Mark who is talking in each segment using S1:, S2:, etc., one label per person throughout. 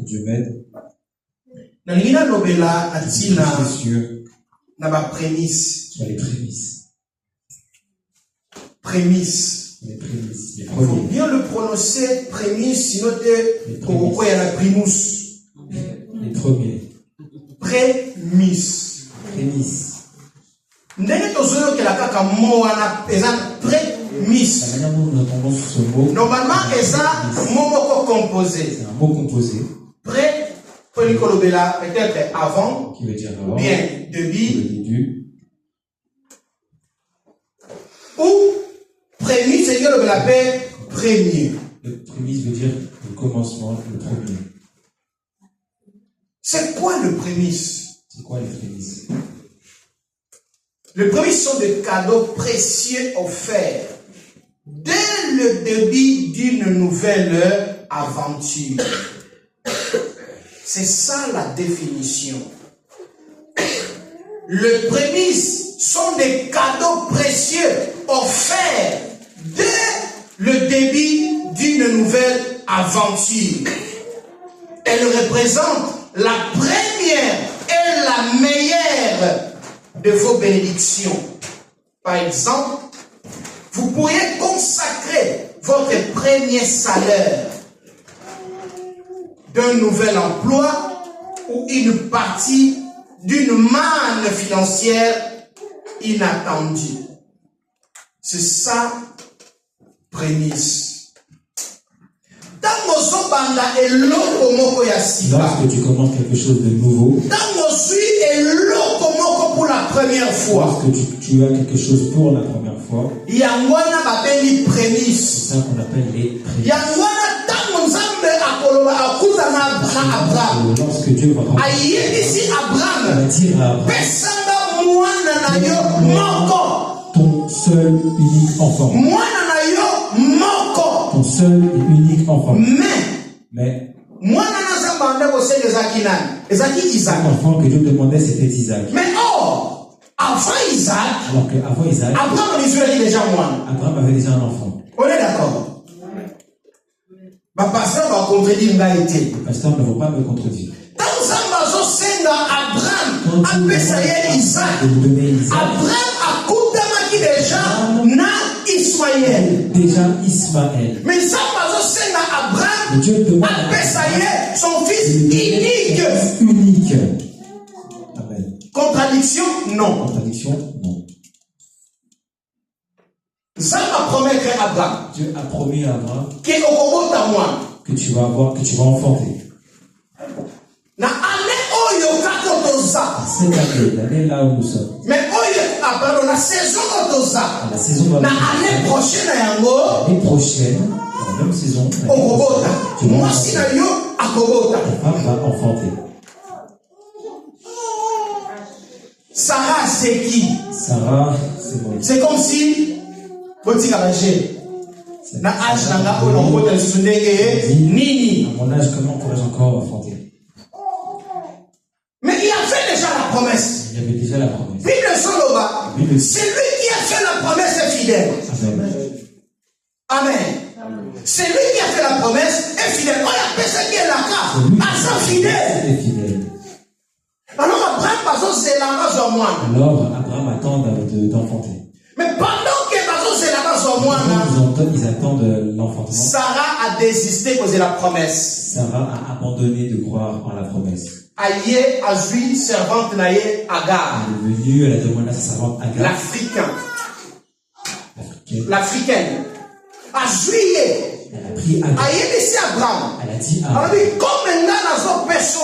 S1: Dieu m'aide.
S2: Nalingina nobela atina
S1: Sur
S2: na ba prémisse.
S1: les prémices.
S2: Prémisse.
S1: Les prémices. Les
S2: Il faut
S1: premiers.
S2: bien le prononcer prémisse, sinon te koko ya la primus.
S1: Les premiers.
S2: Prémisse.
S1: Prémices.
S2: Ndenge tozoyo ke la kaka mo wana eza prémisse.
S1: La manière dont nous entendons ce mot,
S2: Normalement eza mo moko composé.
S1: c'est un mot composé
S2: Pré polikolobela peut-être avant
S1: qui veut dire
S2: ou
S1: avant,
S2: bien
S1: le
S2: début
S1: début,
S2: ou prémisse c'est que le appelle premier.
S1: le prémisse veut dire le commencement, le premier.
S2: C'est quoi le prémisse?
S1: C'est quoi les prémices?
S2: Les prémices sont des cadeaux précieux offerts dès le début d'une nouvelle aventure. C'est ça la définition. Les prémices sont des cadeaux précieux offerts dès le début d'une nouvelle aventure. Elles représentent la première et la meilleure de vos bénédictions. Par exemple, vous pourriez consacrer votre premier salaire d'un nouvel emploi ou une partie d'une manne financière inattendue. C'est ça, prémisse.
S1: Lorsque tu commences quelque chose de nouveau,
S2: pour la première fois,
S1: lorsque tu as quelque chose pour la première fois, c'est ça qu'on appelle les prémices. Lorsque Dieu va rendre, il va dire à Abraham, ton seul unique enfant. Ton seul et unique enfant. Mais cet enfant que Dieu demandait, c'était Isaac.
S2: Mais avant Isaac,
S1: Alors qu'avant Isaac, Abraham avait déjà un enfant.
S2: On est d'accord? Ma pasteur va contredire l'humanité.
S1: Le pasteur ne va pas me contredire.
S2: Quand Abraham a fait Isaac,
S1: De vous donner Isaac,
S2: Abraham a coupé déjà na Ismaël.
S1: déjà Ismaël.
S2: Mais ça Abraham
S1: Dieu demande
S2: a fait son fils
S1: de lui donner
S2: unique.
S1: un fils unique. Amen.
S2: Contradiction? Non.
S1: Contradiction? Non.
S2: Ça m'a promis à Abraham
S1: Dieu a promis à Abraham
S2: que
S1: que tu vas avoir, que tu vas enfanter.
S2: na année oyo kakotoza.
S1: Cette année, l'année là où nous sommes,
S2: Mais pardon, la saison otoza.
S1: à la saison de
S2: Na année prochaine yango
S1: l'année prochaine, dans la même saison,
S2: okobota.
S1: tu vas
S2: Mwasi na
S1: enfanter.
S2: yo akobota.
S1: Ta femme va enfanter.
S2: Sarah c'est qui?
S1: Sarah, c'est bon.
S2: C'est comme si botika baje. Na âge nanga oyo okobota lisusu ndenge nini.
S1: À mon âge, comment pourrais-je encore enfanter?
S2: Mais il a fait déjà la promesse.
S1: Il y avait déjà la promesse.
S2: Bible Soloba,
S1: Bible.
S2: c'est lui qui a fait la promesse est fidèle.
S1: Amen.
S2: Amen. C'est lui qui a fait la promesse est fidèle. On appelle ça qui est la carte. À sa fidèle.
S1: C'est fidèle.
S2: Alors Abraham, c'est la base au moins.
S1: Alors, Abraham attend d'enfanter.
S2: Mais pendant que c'est la base au moins,
S1: Ils attendent l'enfantement.
S2: Sarah a désisté de poser la promesse.
S1: Sarah a abandonné de croire en la promesse.
S2: Aïe, Azui, servante naïe, Agar.
S1: Elle est venue, elle a demandé à sa servante Agar,
S2: L'Africain.
S1: l'Africaine.
S2: L'Africaine. Azui,
S1: Elle a pris Agar.
S2: aïe, ici Abraham.
S1: Elle a dit
S2: Alors, comme un gars n'a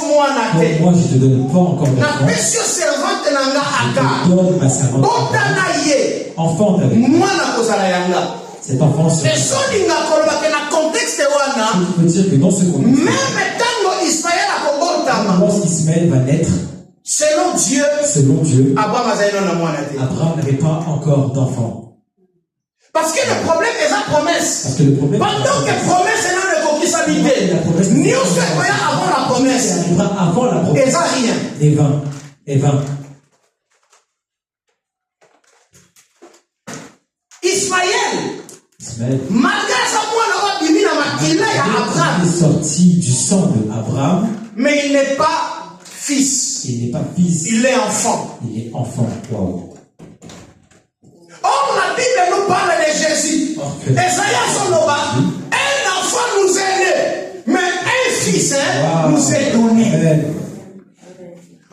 S2: moi na
S1: comme moi je te donne pas encore
S2: na
S1: d'enfant,
S2: pesio servante nanga
S1: je
S2: Agar.
S1: te donne ma servante
S2: Bota
S1: Agar.
S2: na ye.
S1: Enfante avec moi.
S2: Moi na kozala yanga.
S1: Cet enfant se
S2: Et solinga koloba ke na contexte wana.
S1: je peux dire que dans ce contexte,
S2: Même tango Israël a kobotama.
S1: lorsqu'Ismaël va naître,
S2: Selon Dieu,
S1: selon Dieu,
S2: Abraham azali na mwana te.
S1: Abraham n'avait pas encore d'enfant.
S2: Parce que le problème est la promesse.
S1: Parce que le problème,
S2: Pendant que promesse est dans le conquistabilité. Nous sommes avant la promesse.
S1: avant la
S2: Et
S1: promesse,
S2: ça rien.
S1: et 20.
S2: Ismaël Malgré ça, il
S1: est sorti du sang d'Abraham.
S2: Mais il n'est pas fils.
S1: Il n'est pas fils.
S2: Il est enfant.
S1: Il est enfant. Wow.
S2: Or, la Bible nous parle de Jésus. Esaïe Sonoba, un enfant nous est né, mais un fils nous est donné.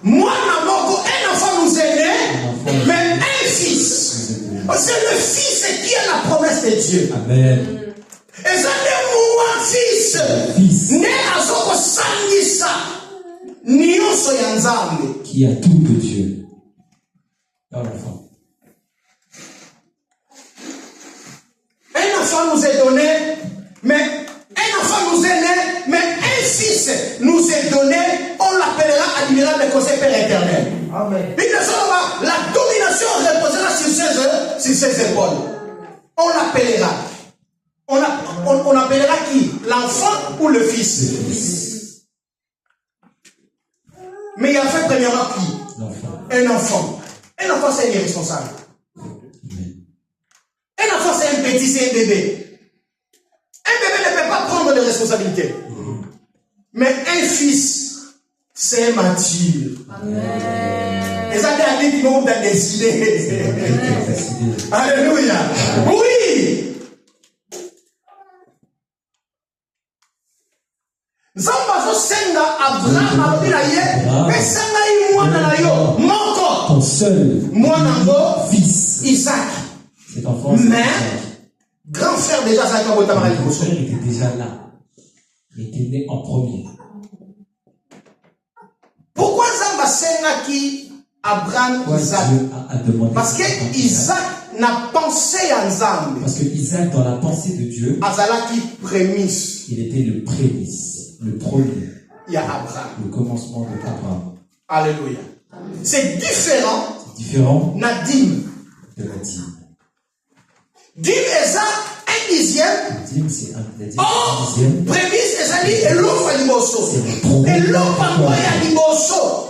S2: Moi, Namoko, un enfant nous est né, mais un fils. C'est le fils qui est la promesse de Dieu.
S1: Amen.
S2: Et ça dit, fils, né à Soko Sangisa, Nyoso Yanzambe,
S1: qui a tout de Dieu. Dans l'enfant.
S2: Un enfant nous est donné, mais un enfant nous est né, mais un fils nous est donné, on l'appellera admirable conseil Père éternel. Amen. La domination reposera sur ses épaules. On l'appellera. On appellera qui? L'enfant ou le fils? Mais il a fait premièrement qui? Un enfant. Un enfant, c'est irresponsable. Un enfant, c'est un petit, c'est un bébé. Un bébé ne peut pas prendre de responsabilités. Mais un fils, c'est un mature. Et ça dit à nous de décider. Alléluia. Oui.
S1: Ton seul fils
S2: Isaac.
S1: Cet enfant,
S2: mais grand frère déjà ça
S1: mon frère était déjà là. Il était né en premier.
S2: Pourquoi Zamba Senga qui Abraham Isaac? Parce que Isaac n'a pensé à Nzambe.
S1: Parce que Isaac, dans la pensée de Dieu, il était le prémisse, le premier.
S2: Il y a Abraham.
S1: Le commencement de Abraham.
S2: Alléluia. C'est différent.
S1: C'est différent.
S2: Nadim.
S1: De la dîme.
S2: Dîme est ça, un dixième.
S1: Dîme, c'est un dixième.
S2: Prémisse est ça, et l'eau à l'imosso. Et l'eau à l'imosso.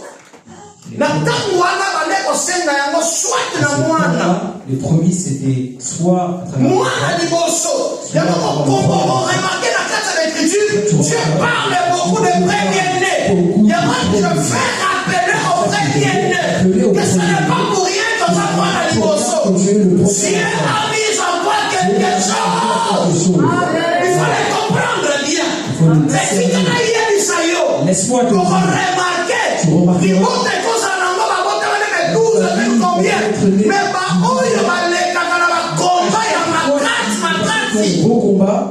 S1: Les promis c'était soit
S2: moi à l'imosso. Remarquez la carte de l'écriture, Dieu parle beaucoup de premiers-nés. Je fais rappeler aux premiers-nés que ce n'est pas pour rien que ça moi à l'imosso. Dieu a mis en toi quelque chose. Il faut les comprendre bien.
S1: Laisse-moi te
S2: dire. Pour remarquer. Il faut te combien? Mais
S1: gros combat.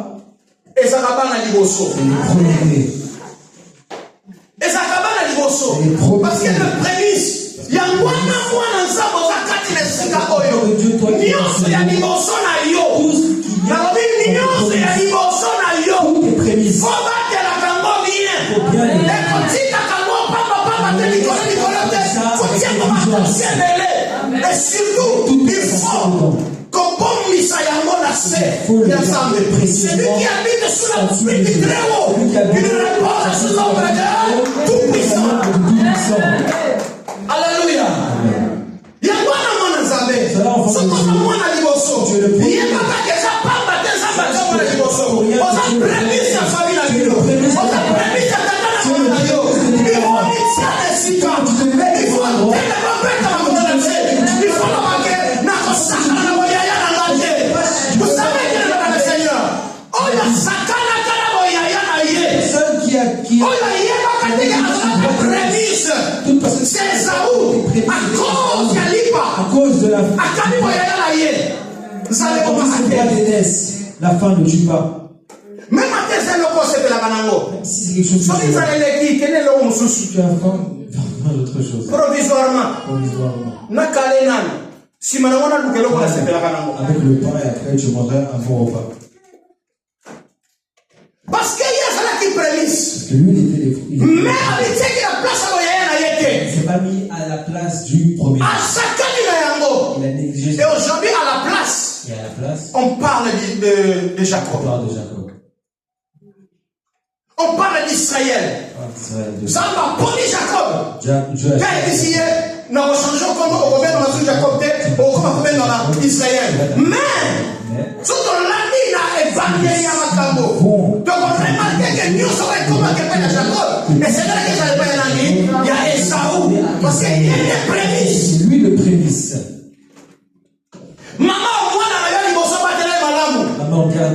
S2: Et ça va pas dans l'Ibosso. Et ça va pas dans l'Ibosso. Parce que le prémisse, il y a moi dans ça, vous avez quatre les cinq oyo. Nios et l'Ibosso na yo. La vie nios et l'Ibosso na yo. Faut battre la cango bien. Les petits cango papa te Nicolas faut dire comment attention. Et surtout, il faut qu'on bombe Misayango la serre. Celui qui habite sous la pluie du très haut, il repose sous l'ombre de tout puissant. Alléluia. Il y a quoi dans mon ensemble? Ce qu'on a moins à l'Ibosso. Il n'y a pas que ça parle de ça, ça va à l'Ibosso. On a prémis sa famille à l'Ibosso. On a prémis sa tata à l'Ibosso. Il faut initier les citoyens. Il faut développer ta volonté. Il faut remarquer. Vous savez qu'il est dans le Seigneur. Oh, il y a Sakana Karaboyaya.
S1: Seul qui a
S2: oh, il y a prémisse. C'est Saoul.
S1: À cause de la
S2: vous savez comment ça
S1: fait la fin ne tue pas.
S2: Même à tes ailes, c'est la banango.
S1: Si c'est quelque chose
S2: de quel est l'homme sous
S1: tu as faim, autre chose.
S2: Provisoirement. Nakalenan. Si Manamona Lukelo, c'est la banango.
S1: Avec le pain et après tu mangeras un bon repas.
S2: Parce qu'il y a cela qui prémisse.
S1: Parce que lui, il était
S2: mais avec ce qui a place à Moyen,
S1: il s'est pas mis à la place du premier.
S2: Il
S1: a négligé.
S2: Et aujourd'hui, à la place, on parle de Jacob. On parle d'Israël. Ça va pour Jacob. Quand ici, nous changeons comme on revient dans la Jacob, on revient dans Israël. Mais, surtout l'ami, Donc on remarque que Dieu saurait comment que Père Jacob. Et c'est là que ça n'est pas un ami. Il y a Esaü. Parce qu'il y a des prémices.
S1: C'est lui le prémisse.
S2: Maman, moi, dans la vie, il faut se battre les malamu.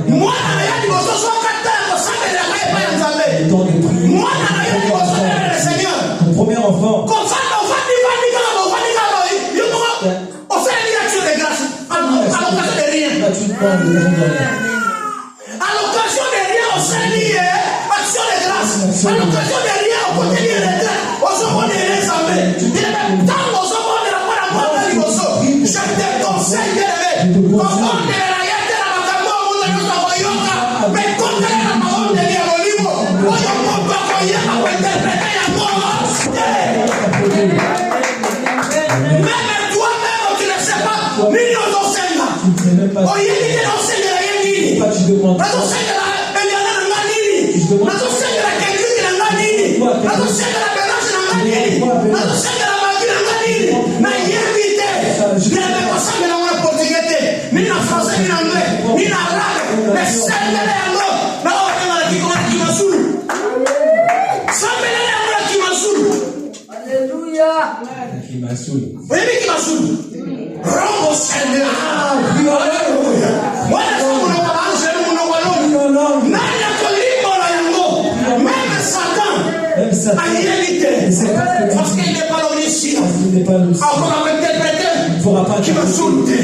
S2: Moi, dans la vie, il faut se battre les malamu. Moi, dans la vie, il faut se battre les Seigneur.
S1: Ton premier enfant.
S2: Comme ça, on va dire, on fait une action de grâce. À l'occasion de rien. À l'occasion de rien, on s'est lié. Action de grâce. À l'occasion de rien, on continue de retraite. On se voit des les amis. Tant qu'on se voit de la part à moi, je te conseille de lever. Comment de la yate la matambo, on a eu la voyoka. Mais quand elle a la parole de Dieu au livre, on y a pas voyer à interpréter la mort. Même toi-même, tu ne sais pas, ni nos enseignants. On y est dit l'enseignant, il y a dit. L'enseignant, il y a un manini. L'enseignant, la quelqu'un qui n'a pas dit. L'enseignant, la bénage n'a pas dit. L'enseignant, la magie n'a pas dit. Mais il y a invité. Je n'avais pas ça, mais dans la portugais. Ni en français, ni en anglais, ni en arabe. Mais c'est le langue. Mais on est dans la qui m'a saoulé. Ça me l'a qui m'a saoulé.
S3: Alléluia.
S1: Qui m'a saoulé.
S2: Vous voyez qui m'a saoulé? Rombo Seigneur. Alléluia. Moi, je suis mon nom. Nani a connu mon yango. Même Satan. A réalité. Parce qu'il n'est pas l'omniscient. Encore avec interprété. Qui m'a saoulé.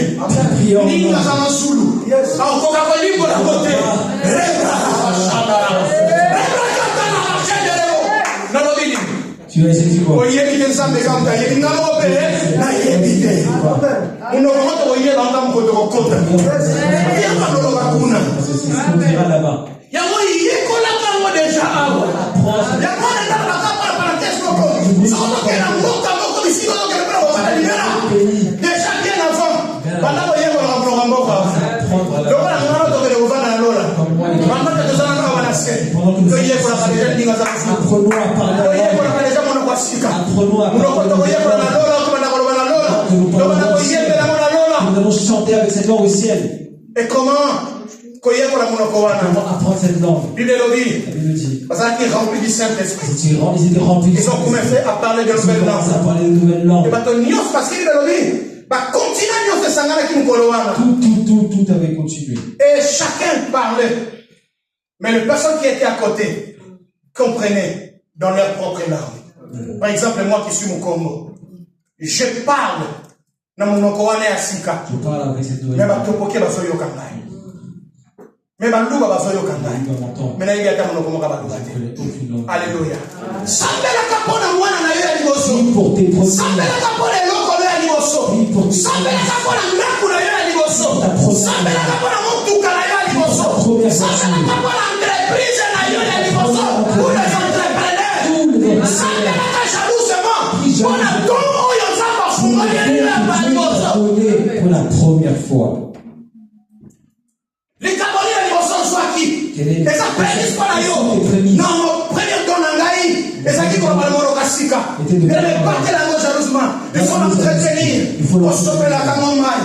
S2: Ni dans un saoulou. Encore avec l'imbo la beauté.
S1: Tu as essayé quoi?
S2: Oye, qui est ça, mais quand tu as été dans l'opéré, là, il est vide. On ne va pas te voyer dans ton côté. Il y a pas de locuna.
S1: C'est ce qu'on dira là-bas.
S2: Il y a moi, il y a qu'on a déjà avant. Il y a moi, il y a la parenthèse. Ça va que la mort, comme ici, on va déjà bien avant. Pendant que vous avez un programme,
S1: apprenons à parler. Nous allons chanter avec cette langue au ciel.
S2: Et comment
S1: apprendre cette langue?
S2: La Bible dit. Parce qu'ils sont remplis du Saint-Esprit.
S1: Ils
S2: ont commencé à parler de nouvelles langues. Et parce qu'il dit.
S1: Tout avait continué.
S2: Et chacun parlait. Mais les personnes qui étaient à côté comprenaient dans leur propre langue. Par exemple, moi qui suis au Congo, je parle dans mon Okoane Asika.
S1: Je parle avec cette nouvelle
S2: langue. Alléluia.
S1: Pour la première fois.
S2: Les Camerounais sont qui? Et ça prédit pas là. Non, premier don Nangaï. Et ça qui va parler Morokasika. Et ne partez la gauche jalousement. Il faut l'entretenir. Il faut stopper la Kangomai.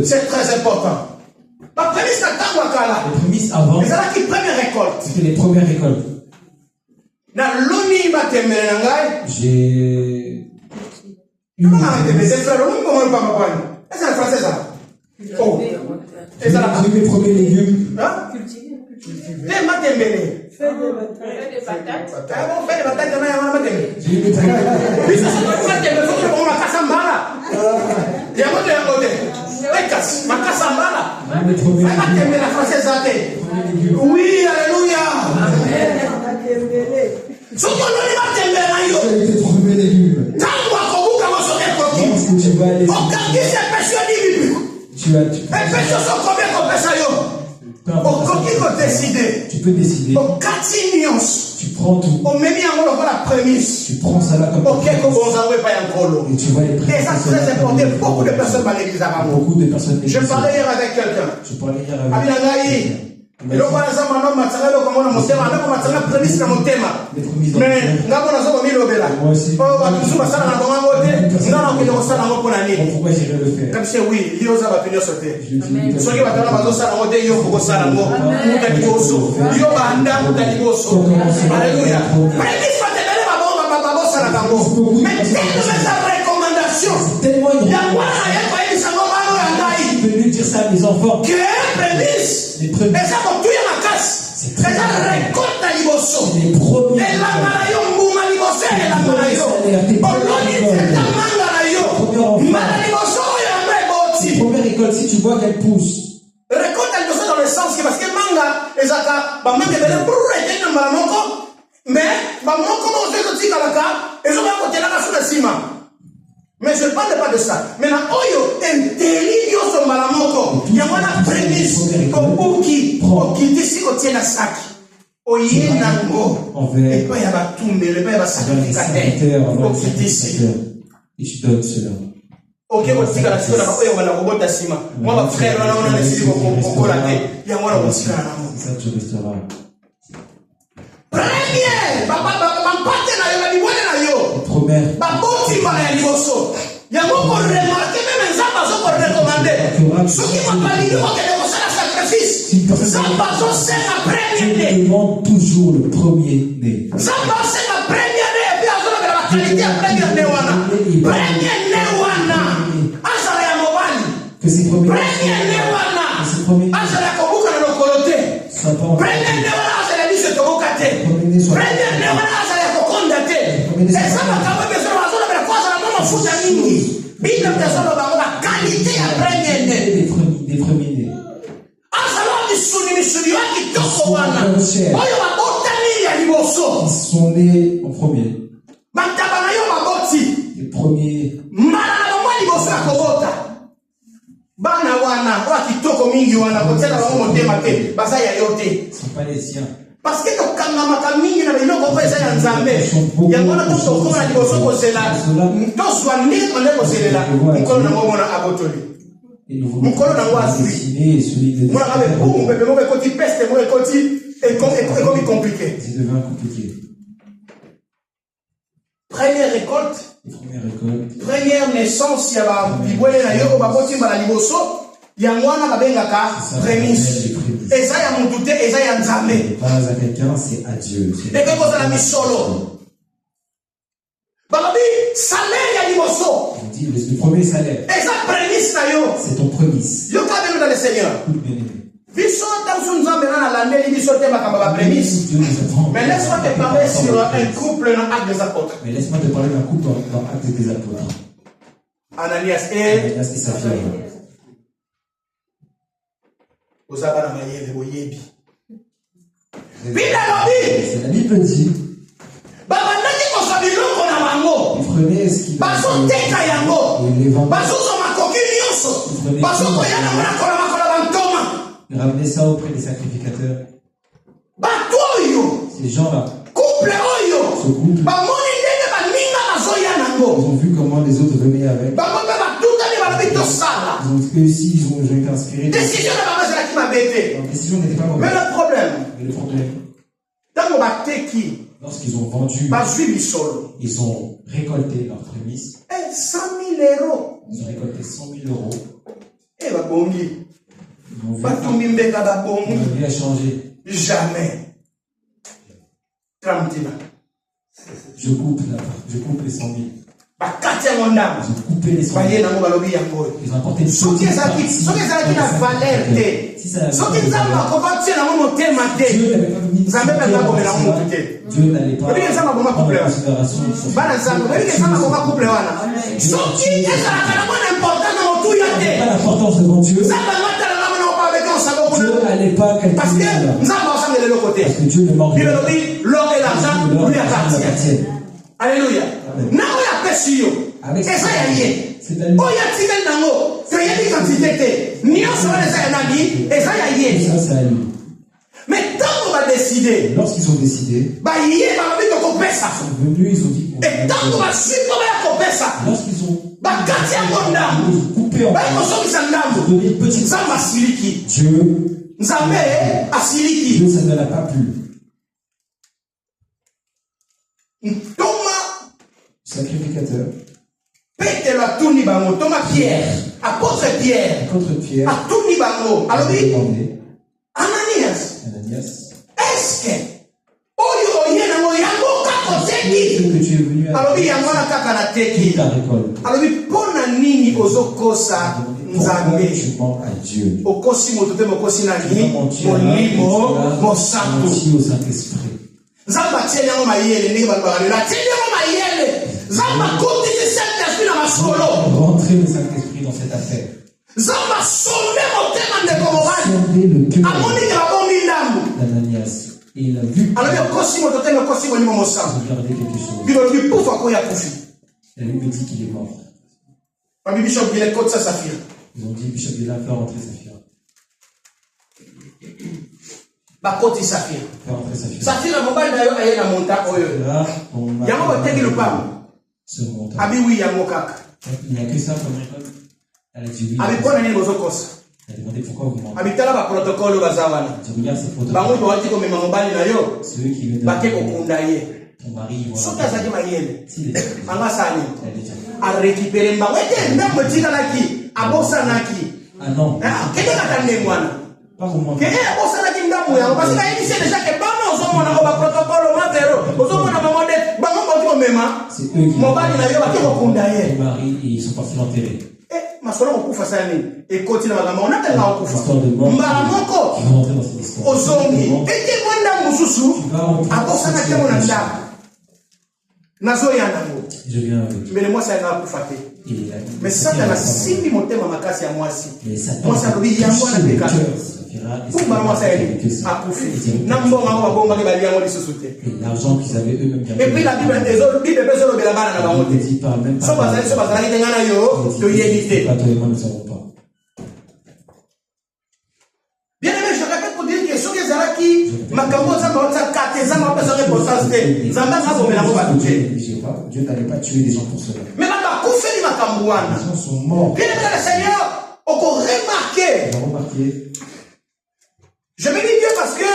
S2: C'est très important. La prémisse
S1: avant.
S2: C'est là qui première récolte.
S1: C'était les premières récoltes. J'ai
S2: c'est français ça. Oh.
S1: Et ça j'ai mes premiers légumes.
S2: Hein? Les matembele. Fais des patates. Ah bon, fais des patates, il y en a un matembele.
S1: J'ai mes premiers légumes.
S2: Mais ça c'est pas matembele, faut que on la casse en bas. Il y a un autre côté. Ma casse en bas.
S1: Mes premiers légumes.
S2: Matembele la française à terre. Oui, alléluia. Amen. Ce qu'on a matembele yo.
S1: C'est les premiers légumes. Tu peux décider. Tu prends tout. Tu prends ça là comme
S2: et
S1: tu vois les
S2: et ça très important. Beaucoup de personnes à l'église avant.
S1: Beaucoup de personnes.
S2: Je parlais hier avec quelqu'un.
S1: Je parlais hier avec
S2: Mais là, par exemple, on a tiré le commandement de Motema, on a tiré la prémisse de Motema. Mais, on a besoin de Milobela. Oh, on a besoin de ça dans la côté. Non, on a besoin de ça pour l'année.
S1: Pourquoi j'irai le faire?
S2: Comme c'est oui, il y a un peu de sauter. Soit qui va te faire ça dans la côté, il y a un peu de ça dans la côté. Il y a un peu de ça. Alléluia. Prémisse va te donner ma bonne ça dans la côté. Mais tellement sa recommandation.
S1: Tellement
S2: il y a quoi, il y a quoi, il y a quoi,
S1: il peut lui dire ça à mes enfants.
S2: Que prémisse.
S1: Les premiers.
S2: Et ça, quand tu es ma casse, et ça récolte à l'ibosso.
S1: Les premiers.
S2: Et la marayo, mouma l'ibosso, et la marayo. Oloni, c'est ta manga rayo. Mala l'ibosso, il y a un vrai boti.
S1: Première récolte, si tu vois qu'elle pousse.
S2: Récolte à l'ibosso dans le sens que parce que manga, et ça, bah, manga, il y a des dans la moko. Mais, bah, moko, on se dit qu'à la carte, et je vais côté là, sur le ciment. Mais je ne parle pas de ça. Maintenant, oyo, intelligio son malamoko. Il y a une prémisse. Oki, d'ici au tien à sac. Oye nango. Et puis il y a tout, mais le père va sacrificateur. Oki d'ici.
S1: Et je donne cela.
S2: Ok, on dit que la suite, on va la robot d'Assima. Moi, ma frère, on a décidé qu'on collater. Il y a moi, on va se faire un
S1: ça, tu resteras.
S2: Première,
S1: première.
S2: Il y a beaucoup de remarqué, même les ambassades pour recommander. Ceux qui m'ont pas dit qu'ils vont faire un sacrifice. Les ambassades, c'est la première
S1: année. Dieu demande toujours le premier né.
S2: Les ambassades, c'est la première année. Et puis, la qualité de la première année. Première année. Azara ya mobali.
S1: Que c'est premier.
S2: Première année. Azara ya kobuka na lokolote. Première année. Azara ya biso tobokate. Première année. Azara ya kokonda te. Et ça va quand même besoin de la cause de la mafuta mingi. Bila besoin de la qualité à première année.
S1: Des premiers nés.
S2: Azara misuni waki toko wana. Oyo babotani ya liboso.
S1: Ils sont nés en premier.
S2: Bantabana yo baboti.
S1: Les premiers.
S2: Mala na mwa liboso ya kobota. Bana wana waki toko mingi wana kotela bango motema te. Basa ya yote.
S1: Ce sont pas les siens.
S2: Parce que to kangamaka mingi na biloko ko eza ya nzambe yango na to tokoma na liboso kozela to zwa ndenge konde kozelela mokolo na ngomona abotoli mokolo na ngo azwi mona kabe bumu pepe moko ekoti peste moko ekoti ekomi compliqué.
S1: Ça devient compliqué.
S2: Première récolte, première naissance ya ba bibwele na yo baboti mbala liboso ya mwana babengaka prémisse. Et ça, il y a mon doute, et ça, il y a Nzambe.
S1: Pas à quelqu'un, c'est à Dieu.
S2: Et que vous avez mis solo. Babi, salaire, il y a du morceau.
S1: Je dis, le premier salaire.
S2: Et ça, prémisse,
S1: c'est ton prémisse.
S2: Yo, quand même, dans le Seigneur. Viso, dans son Nzambe, dans l'année, il dit, sauter ma prémisse. Mais laisse-moi te parler sur un couple dans l'acte des apôtres.
S1: Mais laisse-moi te parler d'un couple dans l'acte des apôtres.
S2: Ananias et
S1: Saphira.
S2: C'est
S1: la Bible dit. Ils prenaient ce qu'ils ils ramenaient ça auprès des sacrificateurs. Ces gens-là. Ce couple. Ils ont vu comment les autres venaient avec. Eux aussi, ils ont été inspirés. La décision n'était pas mauvaise.
S2: Mais le problème.
S1: Lorsqu'ils ont vendu, ils ont récolté leurs prémices.
S2: 100 000 euros.
S1: Ils ont récolté 100 000 euros.
S2: Et ils ont
S1: vu à changer.
S2: Jamais.
S1: Je coupe les 100 000.
S2: Ils ont
S1: coupé les 100 000. Ils ont apporté une petite partie. Si ça n'avait pas Dieu n'allait pas prendre en considération. Pas l'importance devant Dieu. Dieu n'allait pas calculer cela. Parce que Dieu ne manque pas.
S2: L'or et l'argent lui appartiennent. Alléluia. Avec ça, c'est à lui. Mais tant qu'on va décider,
S1: lorsqu'ils ont décidé,
S2: ils
S1: sont venus, ils ont dit
S2: et tant qu'on va suivre,
S1: lorsqu'ils ont
S2: coupé en
S1: donné une petite
S2: Dieu Nzambe asiliki.
S1: Dieu, ça ne l'a pas plu.
S2: Thomas,
S1: sacrificateur.
S2: Pétero atuni bango. Thomas Pierre, apôtre Pierre.
S1: Apôtre Pierre.
S2: Atuni bango. Alors oui. Ananias. Est-ce que
S1: que tu es venu à
S2: alors oui, yangwana kaka na teki. Alors oui, pona nini ozokosa Nzambe?
S1: À Dieu.
S2: Okosi moto te mokosi nani? Molimo mosantu. Nzamba tiene yango mayele ndenge balobaka la tiene yango mayele. Nzamba kotisi Saint-Esprit na masolo.
S1: Rentrez le Saint-Esprit dans cette affaire.
S2: Nzamba sombe motema ndeko mobali.
S1: Sondez le cœur.
S2: Amoni ke babombi ndambu.
S1: Ananias. Et il a vu.
S2: Alors il kosi moto te mokosi molimo mosantu.
S1: Regardez quelque chose.
S2: Bibolobi poufa ko ya kufi.
S1: La Bible dit qu'il est mort.
S2: Rabbi Bishop il est côte sa Saphir.
S1: Ils ont dit Bishop il a fait rentrer Saphir.
S2: Bakoti Saphir.
S1: Faire rentrer Saphir.
S2: Saphir mobile na yo aye na monta oyo. Yango bateki lupamu.
S1: Ce montant.
S2: Abi oui yango kaka.
S1: Il n'y a que ça comme récolte. Elle a dit oui.
S2: Abi pona nini bozokosa.
S1: Elle a demandé pourquoi vous mentez.
S2: Abi tala ba protocole bazawana.
S1: Tu regardes ces photos.
S2: Bango to wati ko mema mobile na yo.
S1: Ceux qui viennent de
S2: Bake ko kunda ye.
S1: ton mari voilà.
S2: Soka zaki mayele.
S1: Si
S2: Anga sani.
S1: elle est déjà.
S2: A récupérer mbango ete ndambo tikalaki. Abosanaki.
S1: Ah non.
S2: Kende katande mwana.
S1: Pas au moins.
S2: Que abosanaki ndambo yango parce que ayebisi déjà que bano ozomona ko ba protocole matero. Ozomona mamode bango boti ko mema.
S1: C'est eux qui.
S2: Mobile na yo bake ko kunda ye.
S1: Ton mari et ils sont partis l'enterrer.
S2: Masolo okufa sana nini? Ekoti na magambo onaka nga okufa.
S1: Histoire de mort.
S2: Mbala moko.
S1: Tu vas rentrer dans cette histoire.
S2: Ozongi. Ete mwanda mususu. Abosana kemo na ndamu. Nazoya nango.
S1: Je viens avec.
S2: Mbele mwasi anga akufa te. Mais Satan a simbi motema makasi ya mwasi. Mwasi alobi yango na peka. Mbala mwasi ayeli akufi. Na mbongo ngo babonga ke bali yango lisusu te.
S1: L'argent qu'ils avaient eux-mêmes gagné.
S2: Et puis la Bible peut se lever bana na bango te. So bazali te ngana yo to yebite.
S1: Pas toi et moi, nous ne savons pas.
S2: Bien aimé, je répète pour dire que ce que Zalaki, Makambo, Zamba, Kate, Zamba, pas son importance. Zamba, Zamba,
S1: Dieu n'allait pas tuer des gens pour cela.
S2: Mais Makambo, fait Makambouana.
S1: Les gens sont morts.
S2: Bien aimé, le Seigneur, on peut remarquer.
S1: Ils ont remarqué.
S2: Je me dis Dieu parce que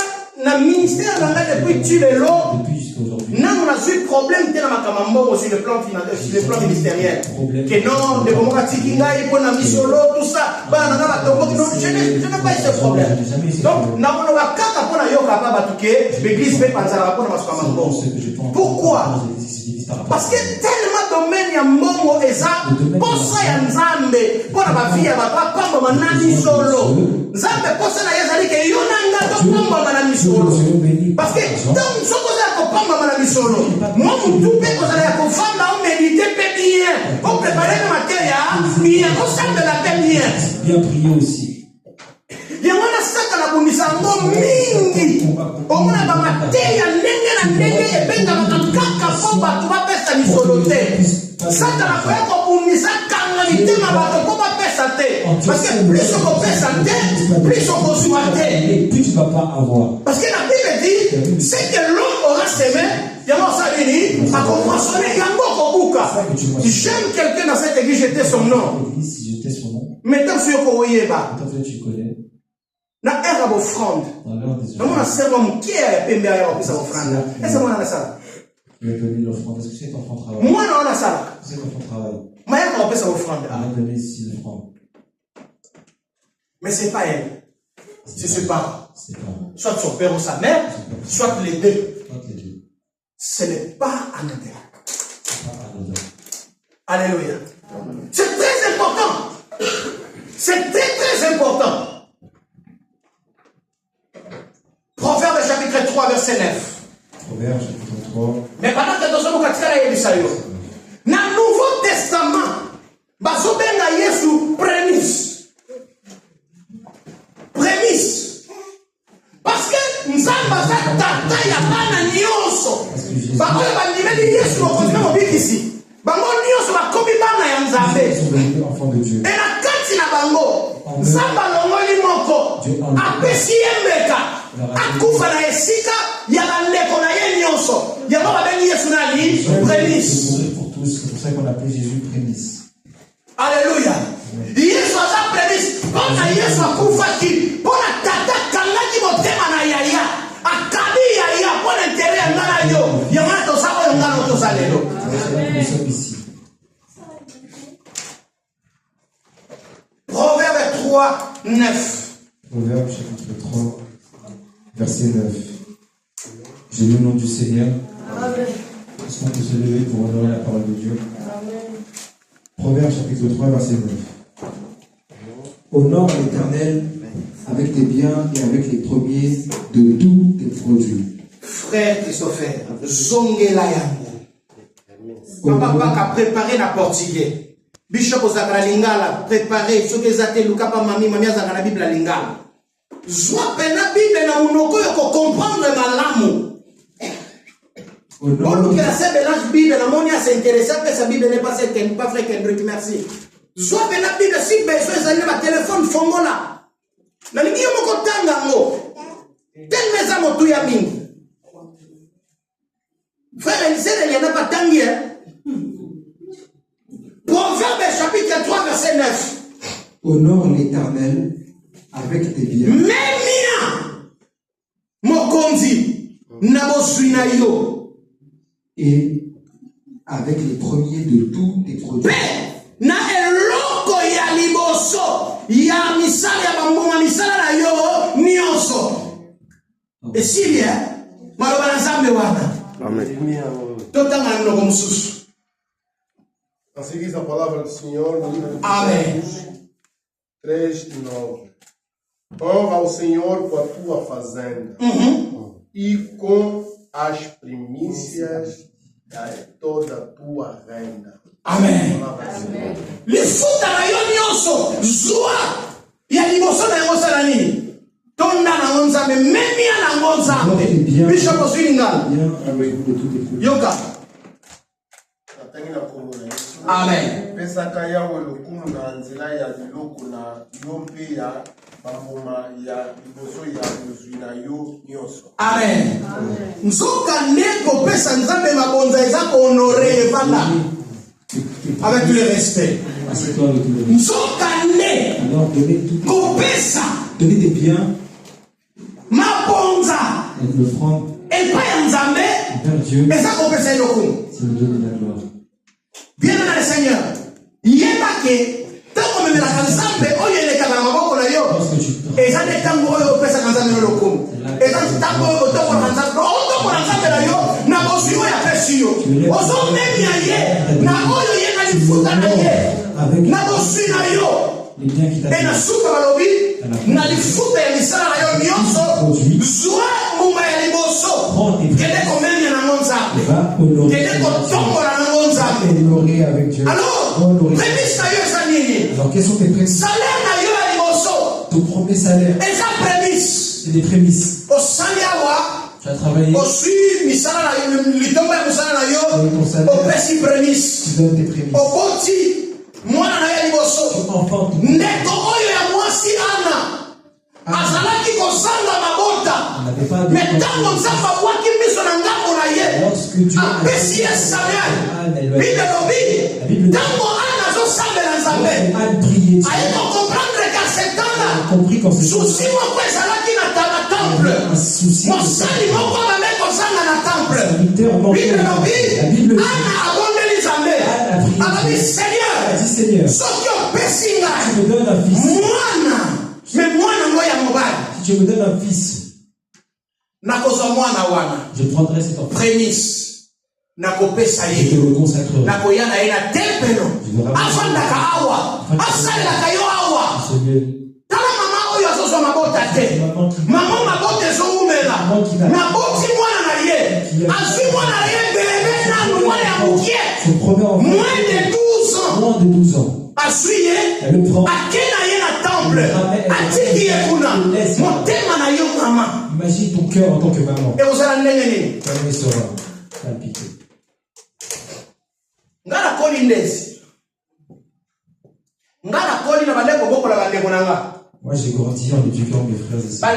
S2: dans le ministère, depuis Tulelo,
S1: jusqu'à aujourd'hui,
S2: nous avons eu problème dans Makambo sur le plan financier, sur le plan ministériel. Que non, de comment Tikinga, il faut la misolo, tout ça. Je n'ai pas eu ce problème. Donc, nous avons eu 4 points à Yoka, l'église fait penser à la Makambo. Pourquoi? Parce que tellement de domaine ya mbongo eza posa ya nzambe pona ba vie ya papa pamba manani solo nzambe posa na yazali ke yona ngato pamba manani solo parce que tant soko za ko pamba manani solo moi mutu pe ko za ya ko fanda o méditer pe bien o préparer le matin ya bien o sande la pe bien
S1: prier aussi.
S2: Yamana saka na bundisango mingi omona ba mateya ndenge na ndenge ebenga makaka po bato bapesa misolo te saka na koya kobundisa kanga mitema bato po bapesa te parce que plus okopesa te plus okozwa te
S1: plus tu vas pas avoir
S2: parce que la Bible dit c'est que l'homme aura semé yango osalini akomoissonne yango okobuka. J'aime quelqu'un dans cette église, j'étais son nom maintenant si okoyeba
S1: tu connais.
S2: Na era offrande. Na mona serwa mkie ya pembe ya opesa offrande. Est-ce que mona na sala?
S1: Tu as donné l'offrande. Est-ce que c'est ton travail?
S2: Moi na na sala.
S1: C'est ton travail.
S2: Maya ka opesa offrande.
S1: Elle a donné 6 offrandes.
S2: Mais c'est pas elle. C'est ses parents. Soit son père ou sa mère, soit les deux. Ce n'est pas anodin. Alléluia. C'est très important. C'est très très important. Proverbe chapitre 3 verset 9.
S1: Proverbe chapitre 3.
S2: Mais pendant que nous sommes katika ya Isaïe. Dans le Nouveau Testament, bazobenga Yesu prémisse. Prémisse. Parce que nzamba za tata ya bana nyonso. Bakoyo bandimeli Yesu okozina mobikisi. Bango nyonso bakomi bana ya Nzambe. Et na kati na bango, Nzamba longoli moko apesi yembeka. Akufa na esika ya bandeko na ye nyonso. Yango babengi Yesu nani prémisse.
S1: C'est pour ça qu'on appelle Jésus prémisse.
S2: Alléluia. Yesu aza prémisse. Pona Yesu akufaki, pona tata Proverbe 3, 9.
S1: Proverbe chapitre 3, verset 9. J'ai le nom du Seigneur. Est-ce qu'on peut se lever pour honorer la parole de Dieu? Proverbe chapitre 3, verset 9. Honore l'Éternel avec tes biens et avec les premiers de tous tes produits.
S2: Frère Christopher, zongela yango. Papa a préparé la portugais. Bishop Ozakala Lingala, préparé, ce que zate Lukapa Mami, Mami Azakala Bible Lingala. Zwa pena Bible na munoko yoko comprendre malamu. Bon, que la sœur mélange Bible, la monia s'intéresse que sa Bible n'est pas celle qu'elle n'est pas frère Kendrick, merci. Zwa pena Bible, si besoin, ça n'est pas téléphone, fongola. Na lingi moko tanga ngo. Tel meza motu ya mingi. Frère Elisée, il n'y en a pas tangi, hein. Proverbe chapitre 3, verset 9.
S1: Honore l'Éternel avec tes biens.
S2: Memia mokonzi naboswina yo.
S1: Et avec les premiers de tous tes produits.
S2: Na eloko ya liboso ya misala ya bambuma misala na yo nyonso. Esilia maloba na Nzambe wana.
S3: Amém.
S2: Totanga mnoko mususu.
S3: A seguir a palavra do Senhor no livro de
S2: Amém.
S3: 3 e 9. Honra ao Senhor com a tua fazenda e com as primícias de toda a tua renda.
S2: Amém. Lifuta na yo nyonso zua ya liboso na yango sala nini? Tonda na ngonzambe memia na ngonzambe. Bishop Oswingal. Yoka. Amen.
S3: Pesaka yawe lokumu na nzela ya biloko na yo mpe ya bambuma ya liboso ya bozwi na yo nyonso.
S2: Amen. Nzoka neko pesa nzambe mabonza eza ko honorer evanda. Avec tout le respect. Nzoka ne ko pesa.
S1: Donnez des biens.
S2: Mabonza.
S1: Et l'offrande.
S2: Et pas ya nzambe.
S1: Vers Dieu.
S2: Mais ça ko pesa lokumu.
S1: C'est le donner la gloire.
S2: Bien dans le Seigneur. Yebake. Tango memela kanzambe oyo elekaka na maboko na yo. Eza de tango oyo pesa kanzambe lokumu. Eza tango oyo toko na nzambe. Otoko na nzambe na yo na bosi yo ya pesi yo. Ozo memi ya ye na oyo ye na lifuta na ye. Na bosi na yo. Et na suka balobi na lifuta ya misala na yo nyonso. Zwa muma ya liboso. Kede komemi na ngonzambe. Kede kotombola na ngonzambe. Alors, prémisse na yo eza nini?
S1: Alors, quels sont tes prémices?
S2: Salaire na yo ya liboso.
S1: Ton premier salaire.
S2: Eza prémisse.
S1: C'est des prémices.
S2: Osali awa.
S1: Tu as travaillé.
S2: Osui misala na yo, litomba ya musala na yo. Opesi prémisse.
S1: Tu donnes tes prémices.
S2: Okoti mwana na yo liboso. Ndeko oyo ya mwasi ana. Azalaki kozanga mabota. Mais ntango nzambe abwaki miso na ngambo na ye apesi ye salaire. Bible lobi ntango ana azosambela nzambe aye kocomprendre ka setanda susi moko ezalaki na temple. Mosali moko abame kozanga na temple. Bible lobi ana abondeli nzambe alobi Seigneur soki opesi ngai mwana mais mwana ngo ya mobali.
S1: Si tu me donnes un fils,
S2: je
S1: prendrai cet enfant.
S2: Prémisse.
S1: Je te le consacrerai. Son premier enfant, moins de 12 ans. Elle le prend. Imagine ton cœur en tant que maman. Comment il sera palpité. Moi j'ai grandi en éduquant mes frères et sœurs.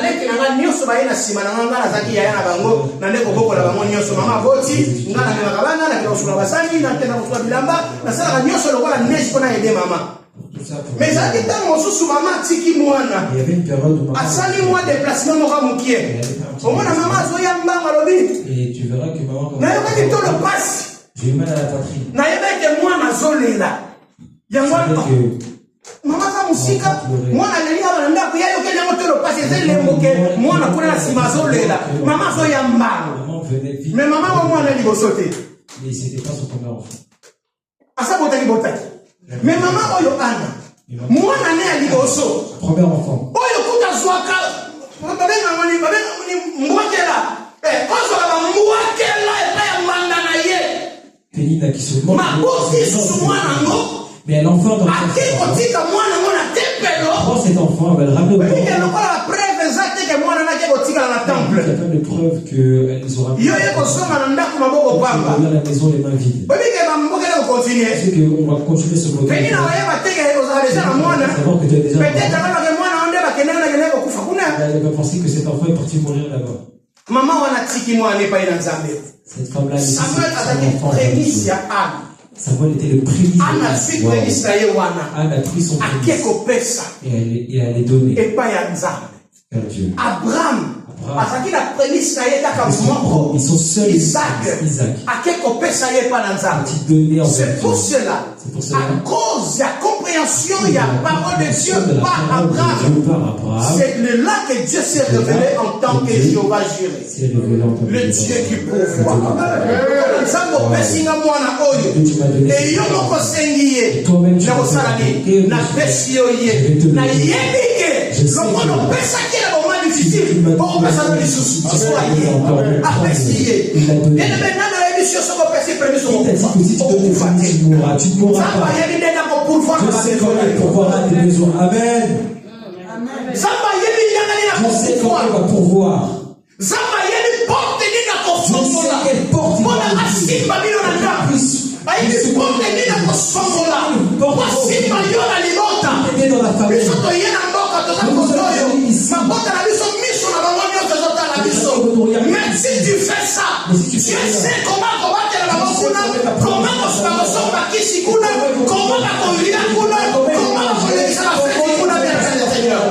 S2: Mais ça dit tant mosusu maman tiki mwana.
S1: Il y avait une période où maman
S2: asali moi déplacement mo ka mukie. Au moins maman zo ya mbanga lobi.
S1: Et tu verras que maman
S2: Na yo kaki to le passe.
S1: j'ai eu mal à la poitrine.
S2: Na yo que moi na zolela. Ya
S1: Je savais
S2: moi.
S1: que
S2: Mama za musika, mwana lelia balanda ko yayo ke nyango to le passe ze le moke, mwana kuna na sima zolela. Mama zo ya mbango.
S1: maman venait vite.
S2: Mais maman wa mwana liboso te.
S1: Mais c'était pas son premier enfant.
S2: Asa botaki botaki. Mais maman oyo ana. Mwana ne ya liboso.
S1: Premier enfant.
S2: Oyo kuta zwaka. Babenga ngoni mwakela. Ozo ba mwakela e pa ya manda na ye.
S1: Pénina qui se moque.
S2: Ma bosi su mwana ngo.
S1: Mais elle enferme dans
S2: Ati kotika mwana ngona tempelo.
S1: prend cet enfant, elle va le ramener au
S2: Mais il y a
S1: temple.
S2: la preuve exacte que mwana na ke kotika na
S1: Il y
S2: temple.
S1: a pas de preuve qu'elles ont ramené.
S2: Yo ye kosoma na ndako maboko
S1: On
S2: pamba.
S1: revient à la maison les mains vides.
S2: Obi ke ba mbokele ko continuer.
S1: C'est qu'on va continuer ce bloc.
S2: Peni na waye bateke ozala deja na mwana.
S1: Savoir que tu as déjà.
S2: Peut-être que mwana onde bakendana na kene ko kufa kuna.
S1: Elle va penser que cet enfant est parti mourir là-bas.
S2: Maman wana tiki mwana pa ina nzambe.
S1: Cette femme-là, elle
S2: Samuel
S1: son
S2: ataki
S1: enfant.
S2: prémisse ya Anne.
S1: Samuel était le prémisse.
S2: Anne a fi prémisse na ye wana.
S1: Anne a pris son prémisse
S2: Akeko pesa.
S1: et elle est donnée
S2: Epa ya nzambe.
S1: à Dieu.
S2: Abraham. Azaki na prémisse na ye kaka moko.
S1: Ils sont seuls.
S2: Isaac.
S1: Isaac.
S2: Akeko pesa ye pa na nzambe.
S1: Qui donnait en
S2: C'est pour cela.
S1: C'est pour cela.
S2: À cause de la compréhension, il y a la parole de Dieu par Abraham.
S1: Abraham.
S2: C'est là que Dieu s'est révélé en tant que Jéhovah Jireh.
S1: C'est révélé en tant que
S2: Le Dieu qui pourvoit. Nzambe opesinga mwana oyo. Et yo moko sengi ye. Na kosala nini? Na pesi yo ye. Na yebi ke. Lokola opesaki na moment difficile. Mpo opesa no lisusu. Asola ye. Apesi ye. Ene maintenant na yebi sio soko pesi prémisse okufa te.
S1: Tu ne mourras
S2: Nzambe
S1: pas.
S2: ayebi nde na kopourvoir na
S1: Je sais
S2: babesoin
S1: comment
S2: na
S1: il
S2: yo.
S1: pourvoira tes besoins. Amen.
S2: Nzambe ayebi nyanga nini na
S1: Je sais comment il
S2: kopourvoir.
S1: va pourvoir.
S2: Nzambe ayebi porte nini na
S1: Je
S2: kofongola.
S1: sais quelle porte il
S2: Mpona
S1: va ouvrir.
S2: asimba bino na ndako. Ayebi porte nini na kosongola. Po asimba yo na libota.
S1: Aider dans la famille.
S2: Biso toye na mboka toza kotoyo. Mabota na biso miso na bango nyonso ezotala biso. Mais si tu fais ça, Dieu sait comment kobatela bango kuna, comment kosomba kisi kuna, comment bakolia kuna, comment bakolekisa na feti kuna bien le Seigneur.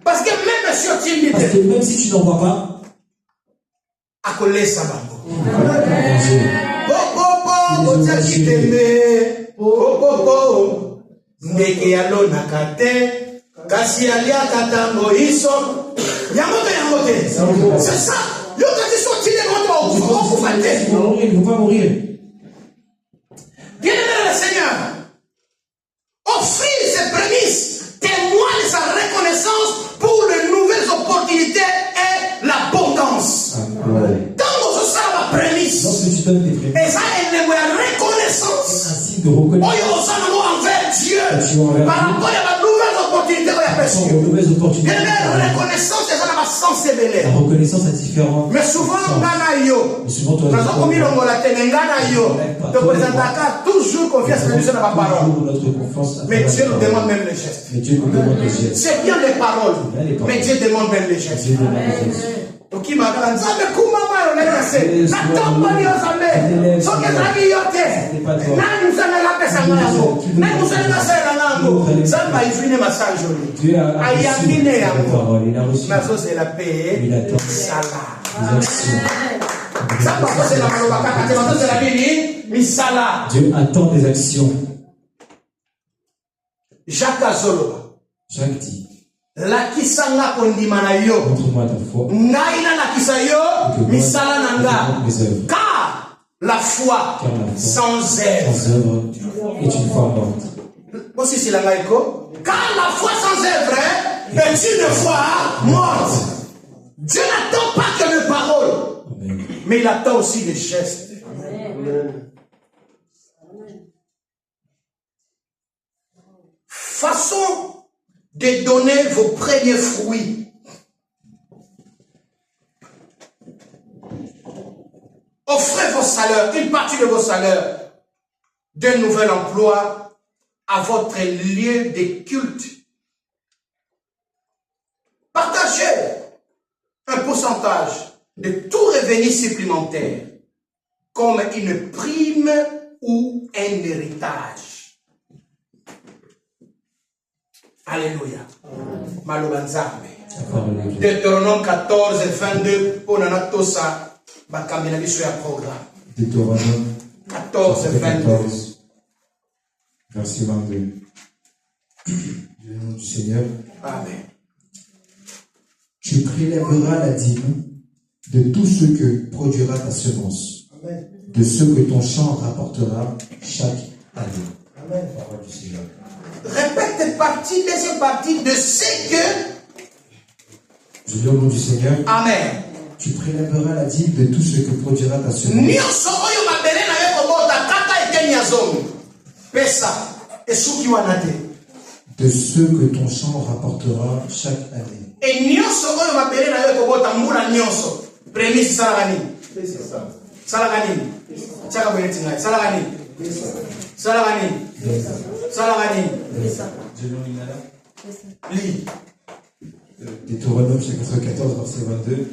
S2: Parce que même si
S1: Parce
S2: otimbi
S1: que même si tu n'en vois pas,
S2: akolesa bango.
S1: manger.
S2: Popopo otiaki tembe. Popopo ndeke yalonaka te. Kasi aliaka ntango iso. Yango te. C'est ça. Yo kasi so tile moto okufa te.
S1: Il va mourir, il ne faut pas mourir.
S2: Bien-aimé le Seigneur, offrir ses prémices témoigne sa reconnaissance pour les nouvelles opportunités et l'abondance. Tant que ce sera ma prémisse,
S1: Lorsque tu donnes tes prémices,
S2: et ça, elle est ma reconnaissance.
S1: un signe de reconnaissance.
S2: Oyo osana envers Dieu par rapport à la nouvelle opportunité qu'on a
S1: Pour
S2: perçue.
S1: de nouvelles opportunités.
S2: La reconnaissance, c'est ça, la sensibilité.
S1: La reconnaissance est différente.
S2: Mais souvent, ngana yo.
S1: Mais souvent, toi,
S2: Nazo komilongola te ngana yo. Te présentaka toujours confiance en Dieu dans ma parole.
S1: notre confiance.
S2: Mais Dieu nous demande même les gestes.
S1: Mais Dieu nous demande les gestes.
S2: C'est bien les paroles, mais Dieu demande même les gestes.
S1: Dieu demande les gestes.
S2: Ok, madame, nzambe kumama yo na se. Na tomba ni nzambe. Soki ezalaki yo te. Nani nzambe lapesa nga yango? Nani nzambe nasala nango? Nzambe ayifine masange
S1: Dieu
S2: oyo.
S1: a
S2: Ayafine
S1: reçu la
S2: yango.
S1: parole. Il a reçu
S2: Nazozela pe.
S1: Il attend.
S2: Misala.
S1: les actions.
S2: Nzambe akozela maloba kaka te. Nazozela nini? Misala.
S1: Dieu attend des actions.
S2: Jacques azoloba.
S1: Jacques dit,
S2: Lakisa nga kondima na yo.
S1: montre-moi ta foi.
S2: Ngai na lakisa yo misala na nga.
S1: Mes œuvres.
S2: Car la foi
S1: Car la foi
S2: sans œuvre.
S1: sans œuvre est une foi morte.
S2: Aussi c'est la ngaiko. Car la foi sans œuvre est une foi morte. Dieu n'attend pas que les paroles,
S1: Amen.
S2: mais il attend aussi des gestes. Façon de donner vos premiers fruits. Offrez vos salaires, une partie de vos salaires, d'un nouvel emploi à votre lieu de culte. Partagez un pourcentage de tout revenu supplémentaire comme une prime ou un héritage. Alléluia. Maloba nzambe. Deutéronome 14, 22, pour Nanatosa, bakambi na biso ya programme.
S1: Deutéronome
S2: 14,
S1: chapitre
S2: 22.
S1: 14, verset 22. Du nom du Seigneur.
S2: Amen.
S1: Tu prélèveras la dîme de tout ce que produira ta semence,
S2: Amen.
S1: de ce que ton champ rapportera chaque année.
S2: Amen.
S1: Parole du Seigneur.
S2: Répète partie, deuxième partie de ce que.
S1: Je dis au nom du Seigneur.
S2: Amen.
S1: Tu prélèveras la dîme de tout ce que produira ta semence.
S2: Nyonso oyo mabele na yo kobota kaka eteni ya zomi. Pesa esuki wana te.
S1: De ce que ton champ rapportera chaque année.
S2: Et nyonso oyo mabele na yo kobota mbula nyonso. Prémisse salaka nini? Salaka nini? Tiaka boneti ngai. Salaka nini? Salaka nini? Salaka nini? Lis.
S1: Deutéronome chapitre 14 verset 22.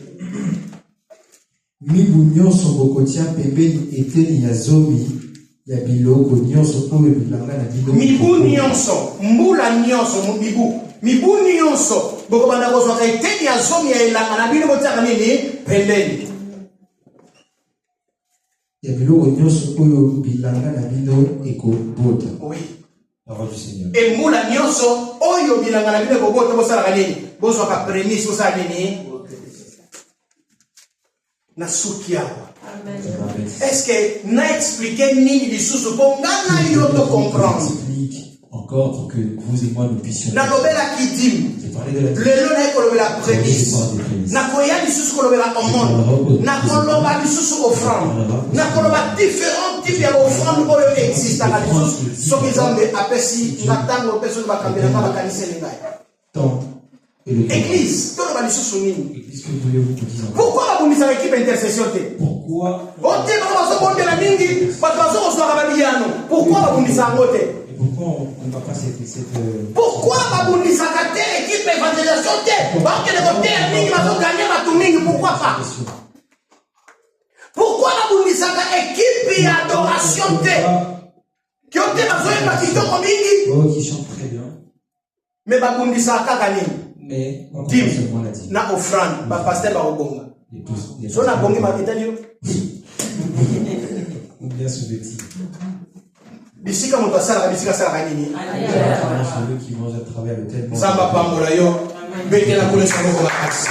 S1: Mibu nyonso bokotia pembeni eteni ya zomi ya biloko nyonso oyo bilanga na bino.
S2: Mibu nyonso, mbula nyonso mibu. Mibu nyonso bokobanda kozwaka eteni ya zomi ya elanga na bino botiaka nini? Pembeni.
S1: Ya biloko nyonso oyo bilanga na bino ekobota.
S2: Oui.
S1: Parole du Seigneur.
S2: Et mbula nyonso oyo bilanga na bino ekobota bosalaka nini? Bozwaka prémisse bosala nini? Na suki awa. Est-ce que na expliqué nini lisusu po ngana yo to comprendre?
S1: Explique encore pour que vous et moi nous puissions.
S2: Na lobela kidim.
S1: J'ai parlé de la dîme.
S2: Lelo na kolobela prémisse. Na koya lisusu kolobela omone. Na koloba lisusu offrande. Na koloba différents types ya offrande oyo existaka lisusu. Soki Nzambe apesi ngatango peso bakambela ka bakanisa ngai.
S1: Temps et le temps.
S2: Église, toloba lisusu nini?
S1: Église, que voulez-vous que dise encore?
S2: Pourquoi babundisa équipe intercession te?
S1: Pourquoi?
S2: Ote bana bazobondela mingi, bato bazozwaka babiyano. Pourquoi babundisa yango te?
S1: Et pourquoi on ne va pas cette
S2: Pourquoi babundisaka te équipe évangélisation te? Bakende koteya mingi bazoganye bato mingi, pourquoi pas? Pourquoi babundisaka équipe ya adoration te? Ki ote bazoyemba kitoko mingi,
S1: oh, qui chante très bien.
S2: mais babundisaka kaka nini?
S1: Mais on
S2: Dîme,
S1: seulement la dîme.
S2: na offrande, pasteur bakobonga.
S1: Les
S2: So na bongi makitali yo.
S1: ou bien sous-vêtis.
S2: Bisika moto asalaka bisika asalaka nini?
S1: Ceux qui mangent à travers le tel.
S2: Nzamba pambola yo. Bekela kule sango bakasi.